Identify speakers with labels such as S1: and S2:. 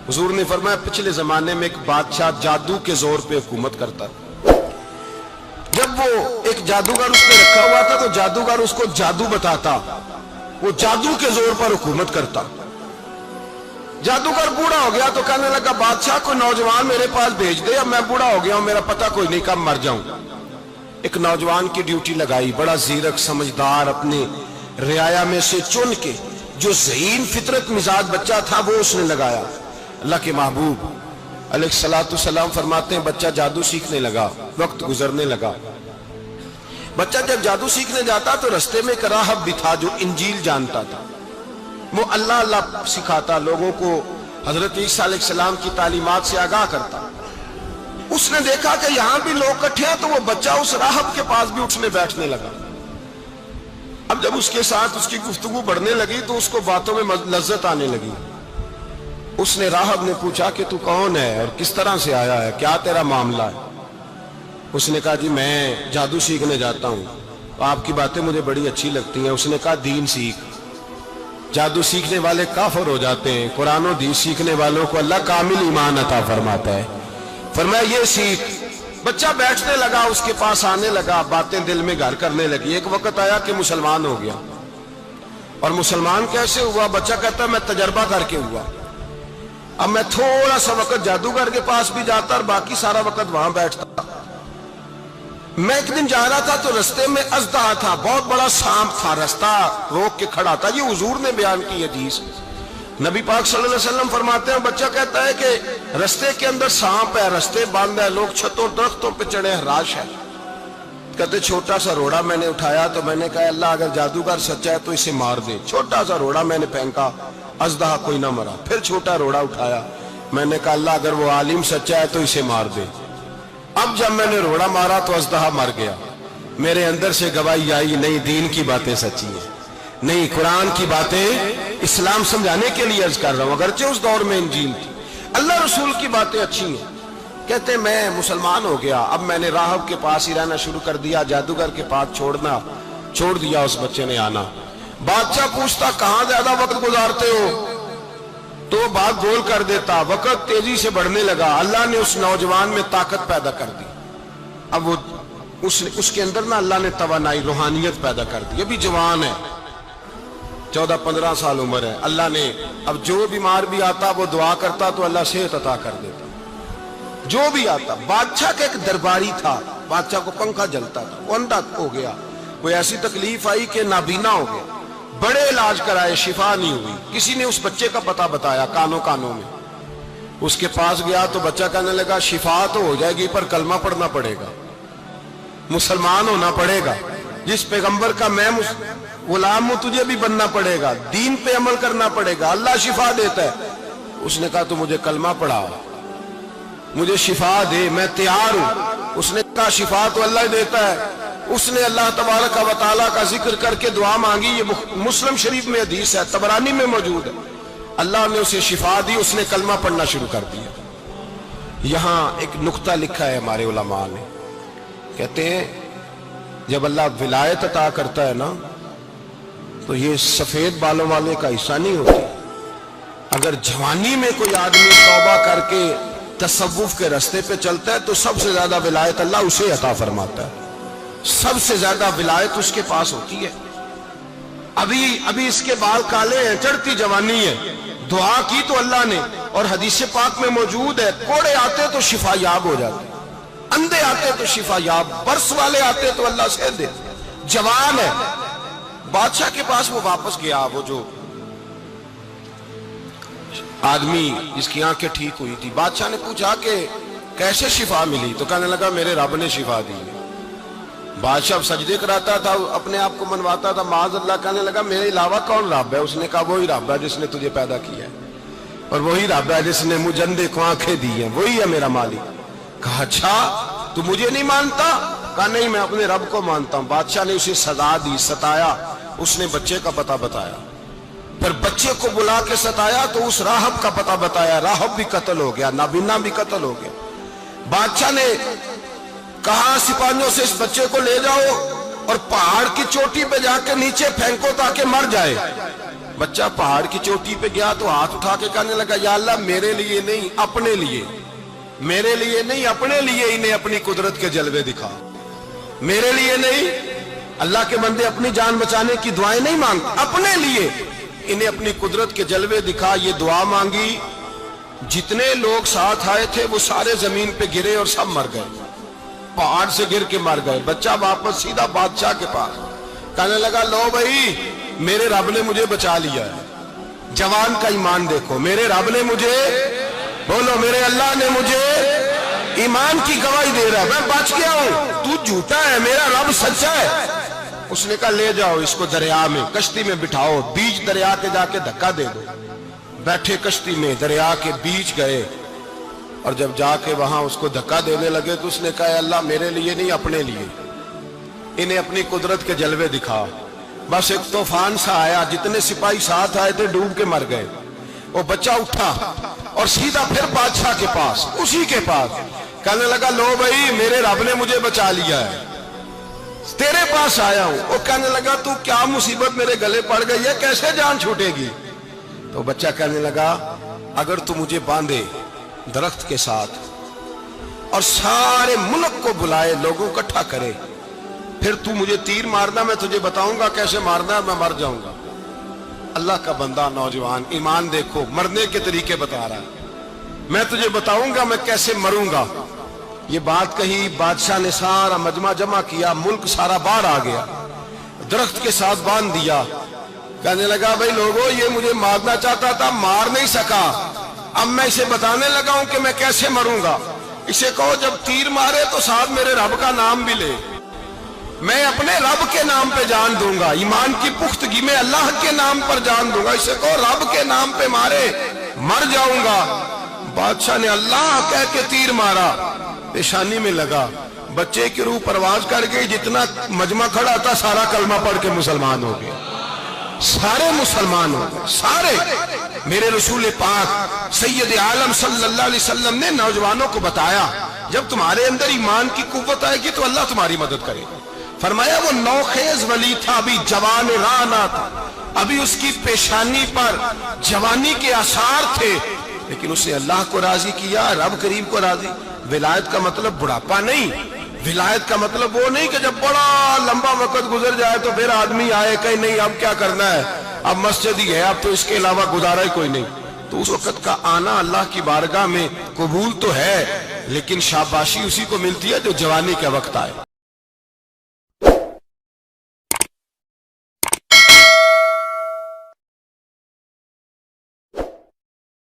S1: हुजूर ने फरमाया पिछले जमाने में एक बादशाह जादू के जोर पे हुकूमत करता था। जब वो एक जादूगर उसने रखा हुआ था तो जादूगर उसको जादू बताता, वो जादू के जोर पर हुकूमत करता। जादूगर बूढ़ा हो गया तो कहने लगा बादशाह को नौजवान मेरे पास भेज दे, अब मैं बूढ़ा हो गया हूं, मेरा पता कोई नहीं, कब मर जाऊं। एक नौजवान की ड्यूटी लगाई, बड़ा जीरक समझदार, अपने रियाया में से चुन के जो ज़हीन फितरत मिजाज बच्चा था वो उसने लगाया। अल्लाह के महबूब अलैहिस्सलातु सलाम फरमाते हैं बच्चा जादू सीखने लगा, वक्त गुजरने लगा। बच्चा जब जादू सीखने जाता तो रस्ते में एक राहब भी था जो इंजील जानता था। वो अल्लाह अल्लाह सिखाता, लोगों को हजरत ईसा अलैहिस्सलाम की तालीमात से आगाह करता। उसने देखा कि यहां भी लोग इकट्ठे हैं तो वो बच्चा उस राहब के पास भी उठने बैठने लगा। अब जब उसके साथ उसकी गुफ्तगू बढ़ने लगी तो उसको बातों में लज्जत आने लगी। उसने राहब ने पूछा कि तू कौन है और किस तरह से आया है, क्या तेरा मामला है। उसने कहा जी मैं जादू सीखने जाता हूं, तो आपकी बातें मुझे बड़ी अच्छी लगती हैं। उसने कहा दीन सीख। जादू सीखने वाले काफिर हो जाते हैं, कुरान और दीन सीखने वालों को अल्लाह कामिल ईमान अता फरमाता है। फरमाया ये सीख। बच्चा बैठने लगा, उसके पास आने लगा, बातें दिल में घर करने लगी। एक वक्त आया कि मुसलमान हो गया। और मुसलमान कैसे हुआ? बच्चा कहता मैं तजर्बा करके हुआ। अब मैं थोड़ा सा वक्त जादूगर के पास भी जाता और बाकी सारा वक्त वहां बैठता। मैं एक दिन जा रहा था तो रास्ते में अजदहा था, बहुत बड़ा सांप था, रास्ता रोक के खड़ा था। ये हुजूर ने बयान की हदीस। नबी पाक सल्लल्लाहु अलैहि वसल्लम फरमाते हैं, बच्चा कहता है कि रास्ते के अंदर सांप है, रास्ते बंद है, लोग छतों दरख्तों पे चढ़े, हराश है। कहते छोटा सा रोड़ा मैंने उठाया तो मैंने कहा अल्लाह अगर जादूगर सच्चा है तो इसे मार दे। छोटा सा रोड़ा मैंने फेंका, अजदहा कोई ना मरा। फिर छोटा रोड़ा उठाया, मैंने कहा अल्लाह अगर वो आलिम सच्चा है तो इसे मार दे। अब जब मैंने रोड़ा मारा तो अजदहा मर गया। मेरे अंदर से गवाही आई नहीं दीन की बातें सच्ची है, नहीं कुरान की बातें इस्लाम समझाने के लिए अर्ज कर रहा हूं। अगरचे उस दौर में इंजील थी, अल्लाह रसूल की बातें अच्छी हैं। कहते मैं मुसलमान हो गया, अब मैंने राहब के पास ही रहना शुरू कर दिया, जादूगर के पास छोड़ दिया। उस बच्चे ने आना। बादशाह पूछता कहां ज्यादा वक्त गुजारते हो, तो बात गोल कर देता। वक्त तेजी से बढ़ने लगा। अल्लाह ने उस नौजवान में ताकत पैदा कर दी। अब वो उसके अंदर ना अल्लाह ने तवानाई रूहानियत पैदा कर दी। अभी जवान है, 14-15 साल उम्र है। अल्लाह ने अब जो बीमार भी आता वो दुआ करता तो अल्लाह सेहत अता कर देता। जो भी आता, बादशाह का एक दरबारी था, बादशाह को पंखा जलता था, वो अंधा हो गया। कोई ऐसी तकलीफ आई कि नाबीना हो गया, बड़े इलाज कराए, शिफा नहीं हुई। किसी ने उस बच्चे का पता बताया, कानों में। उसके पास गया तो बच्चा कहने लगा शिफा तो हो जाएगी पर कलमा पढ़ना पड़ेगा, मुसलमान होना पड़ेगा, जिस पैगंबर का मैं गुलाम हूं तुझे भी बनना पड़ेगा, दीन पे अमल करना पड़ेगा, अल्लाह शिफा देता है। उसने कहा तो मुझे कलमा पढ़ा, मुझे शिफा दे, मैं तैयार हूं। उसने कहा शिफा तो अल्लाह देता है। उसने अल्लाह तबारक व तआला का जिक्र करके दुआ मांगी। ये मुस्लिम शरीफ में हदीस है, तबरानी में मौजूद है। अल्लाह ने उसे शिफा दी, उसने कलमा पढ़ना शुरू कर दिया। यहां एक नुक्ता लिखा है हमारे उलमा ने, कहते हैं जब अल्लाह विलायत अता करता है ना तो ये सफेद बालों वाले का हिस्सा नहीं होती। अगर जवानी में कोई आदमी तौबा करके तसव्वुफ के रास्ते पे चलता है तो सबसे ज्यादा विलायत अल्लाह उसे अता फरमाता है, सबसे ज्यादा विलायत उसके पास होती है। अभी इसके बाल काले हैं, चढ़ती जवानी है, दुआ की तो अल्लाह ने, और हदीस पाक में मौजूद है कोड़े आते तो शिफा याब हो जाते, अंधे आते तो शिफा याब, बर्स वाले आते तो अल्लाह से दे। जवान है, बादशाह के पास वो वापस गया, वो जो आदमी जिसकी आंखें ठीक हुई थी। बादशाह ने पूछा कि कैसे शिफा मिली, तो कहने लगा मेरे रब ने शिफा दी। बादशाह सजदे कराता था, अपने आप को मनवाता था, माज़ अल्लाह। कहने लगा मेरे अलावा कौन रब है? उसने कहा वही रब है जिसने तुझे पैदा किया है, और वही रब है जिसने मुझे अंधे को आंखें दी हैं, वही है मेरा मालिक। कहा अच्छा तू मुझे नहीं मानता? कहा नहीं मैं अपने रब को मानता हूं। बादशाह ने उसे सजा दी, सताया। उसने बच्चे का पता बताया, फिर बच्चे को बुला के सताया तो उस राहब का पता बताया। राहब भी कत्ल हो गया, नाबीना भी कत्ल हो गया। बादशाह ने कहा सिपाहियों से इस बच्चे को ले जाओ और पहाड़ की चोटी पे जाके नीचे फेंको ताकि मर जाए। बच्चा पहाड़ की चोटी पे गया तो हाथ उठा के कहने लगा, या अल्लाह मेरे लिए नहीं अपने लिए, मेरे लिए नहीं अपने लिए इन्हें अपनी कुदरत के जलवे दिखा। मेरे लिए नहीं, अल्लाह के बंदे अपनी जान बचाने की दुआएं नहीं मांगते, अपने लिए इन्हें अपनी कुदरत के जलवे दिखा। ये दुआ मांगी, जितने लोग साथ आए थे वो सारे जमीन पे गिरे और सब मर गए, पहाड़ से गिर के मर गए। बच्चा वापस सीधा बादशाह के पास कहने लगा, लो भाई मेरे रब ने मुझे बचा लिया है। जवान का ईमान देखो, मेरे रब ने मुझे, बोलो मेरे अल्लाह ने मुझे ईमान की गवाही दे रहा है, मैं बच गया हूं, तू झूठा है, मेरा रब सच्चा है। उसने कहा ले जाओ इसको दरिया में, कश्ती में बिठाओ, बीच दरिया के जाके धक्का दे दो। बैठे कश्ती में, दरिया के बीच गए और जब जाके वहां उसको धक्का देने लगे तो उसने कहा, अल्लाह मेरे लिए नहीं अपने लिए इन्हें अपनी कुदरत के जलवे दिखा। बस एक तूफान सा आया, जितने सिपाही साथ आए थे डूब के मर गए। वो बच्चा उठा और सीधा फिर बादशाह के पास, उसी के पास कहने लगा, लो भाई मेरे रब ने मुझे बचा लिया है, तेरे पास आया हूं। वो कहने लगा, तू क्या मुसीबत मेरे गले पड़ गई है, कैसे जान छूटेगी? तो बच्चा कहने लगा, अगर तू मुझे बांधे दरख्त के साथ और सारे मुल्क को बुलाए, लोगों को इकट्ठा करे, फिर तू मुझे तीर मारना, मैं तुझे बताऊंगा कैसे मारना है, मैं मर जाऊंगा। अल्लाह का बंदा नौजवान, ईमान देखो, मरने के तरीके बता रहा है, मैं तुझे बताऊंगा मैं कैसे मरूंगा। ये बात कही, बादशाह ने सारा मजमा जमा किया, मुल्क सारा बाहर आ गया, दरख्त के साथ बांध दिया। कहने लगा, भाई लोगों ये मुझे मारना चाहता था, मार नहीं सका, अब मैं इसे बताने लगा हूं कि मैं कैसे मरूंगा। इसे कहो जब तीर मारे तो साथ मेरे रब का नाम भी ले, मैं अपने रब के नाम पे जान दूंगा, ईमान की पुख्तगी में अल्लाह के नाम पर जान दूंगा। इसे कहो रब के नाम पे मारे, मर जाऊंगा। बादशाह ने अल्लाह कह के तीर मारा, पेशानी में लगा, बच्चे की रूह परवाज कर गई, जितना मजमा खड़ा था सारा कलमा पढ़ के मुसलमान हो गए, सारे मुसलमान हो गए, सारे। मेरे रसूल पाक सैयद आलम सल्लल्लाहु अलैहि वसल्लम ने नौजवानों को बताया, जब तुम्हारे अंदर ईमान की कुव्वत आएगी तो अल्लाह तुम्हारी मदद करेगा। फरमाया वो नौखेज वली था, अभी जवान राना था, अभी उसकी पेशानी पर जवानी के आसार थे, लेकिन उसने अल्लाह को राजी किया, रब करीम को राजी। विलायत का मतलब बुढ़ापा नहीं, विलायत का मतलब वो नहीं कि जब बड़ा लंबा वक्त गुजर जाए तो फिर आदमी आए कहीं नहीं अब क्या करना है, अब मस्जिद ही है, अब तो इसके अलावा गुजारा ही कोई नहीं। तो उस वक्त का आना अल्लाह की बारगाह में कबूल तो है, लेकिन शाबाशी उसी को मिलती है जो जवानी का वक्त आए।